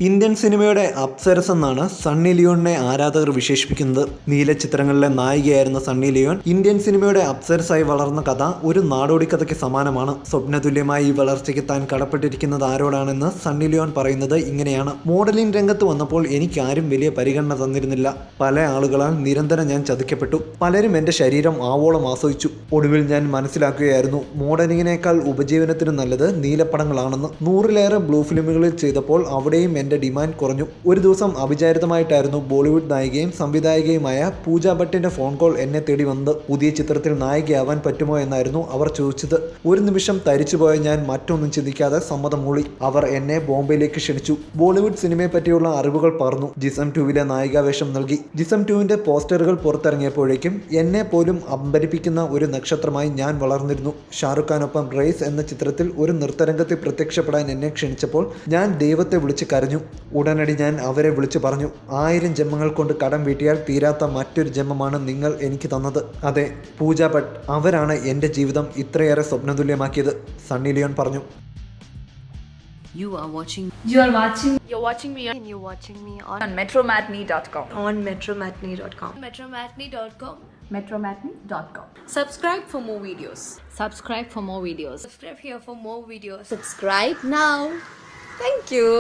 Indian സിനിമയുടെ അപ്സരസ് എന്നാണ് സണ്ണി ലിയോണിനെ ആരാധകർ വിശേഷിപ്പിക്കുന്നത്. നീല ചിത്രങ്ങളിലെ നായികയായിരുന്ന സണ്ണി ലിയോൺ ഇന്ത്യൻ സിനിമയുടെ അപ്സരസായി വളർന്ന കഥ ഒരു നാടോടിക്കഥയ്ക്ക് സമാനമാണ്. സ്വപ്നതുല്യമായ ഈ വളർച്ചയ്ക്ക് താൻ കടപ്പെട്ടിരിക്കുന്നത് ആരോടാണെന്ന് സണ്ണി ലിയോൺ പറയുന്നത് ഇങ്ങനെയാണ്: മോഡലിംഗ് രംഗത്ത് വന്നപ്പോൾ എനിക്കാരും വലിയ പരിഗണന തന്നിരുന്നില്ല. പല ആളുകളാൽ നിരന്തരം ഞാൻ ചതിക്കപ്പെട്ടു. പലരും എൻ്റെ ശരീരം ആവോളം ആസ്വദിച്ചു. ഒടുവിൽ ഞാൻ മനസ്സിലാക്കുകയായിരുന്നു മോഡലിങ്ങിനേക്കാൾ ഉപജീവനത്തിന് നല്ലത് നീലപ്പടങ്ങളാണെന്ന്. 100-ലേറെ ബ്ലൂ ഫിലിമുകളിൽ ചെയ്തപ്പോൾ അവിടെയും എൻ്റെ ഡിമാൻഡ് കുറഞ്ഞു. ഒരു ദിവസം അവിചാരിതമായിട്ടായിരുന്നു ബോളിവുഡ് നായികയും സംവിധായകയുമായ പൂജ ഭട്ടിന്റെ ഫോൺ കോൾ എന്നെ തേടി വന്നത്. പുതിയ ചിത്രത്തിൽ നായികയാവാൻ പറ്റുമോ എന്നായിരുന്നു അവർ ചോദിച്ചത്. ഒരു നിമിഷം തരിച്ചുപോയ ഞാൻ മറ്റൊന്നും ചിന്തിക്കാതെ സമ്മതം മൂളി. അവർ എന്നെ ബോംബെയിലേക്ക് ക്ഷണിച്ചു. ബോളിവുഡ് സിനിമയെ പറ്റിയുള്ള അറിവുകൾ പറഞ്ഞു. ജിസം 2-ലെ നായികാവേഷം നൽകി. ജിസം 2-ന്റെ പോസ്റ്ററുകൾ പുറത്തിറങ്ങിയപ്പോഴേക്കും എന്നെ പോലും അമ്പരിപ്പിക്കുന്ന ഒരു നക്ഷത്രമായി ഞാൻ വളർന്നിരുന്നു. ഷാറുഖ് ഖാനൊപ്പം റേസ് എന്ന ചിത്രത്തിൽ ഒരു നൃത്തരംഗത്തിൽ പ്രത്യക്ഷപ്പെടാൻ എന്നെ ക്ഷണിച്ചപ്പോൾ ഞാൻ ദൈവത്തെ വിളിച്ച് കരഞ്ഞു. ഉടനടി ഞാൻ അവരെ വിളിച്ചു പറഞ്ഞു, 1000 ജന്മങ്ങൾ കൊണ്ട് കടം വീട്ടിയാൽ തീരാത്ത മറ്റൊരു ജന്മമാണ് നിങ്ങൾ എനിക്ക് തന്നത്. അതെ, പൂജ ഭട്ട്, അവരാണ് എൻ്റെ ജീവിതം ഇത്രയേറെ സ്വപ്നതുല്യമാക്കിയത്, സണ്ണി ലിയോൺ പറഞ്ഞു. You're watching me on metromatney.com. metromatney.com. Subscribe for more videos. Subscribe for more videos. Subscribe here for more videos. Subscribe now. Thank you.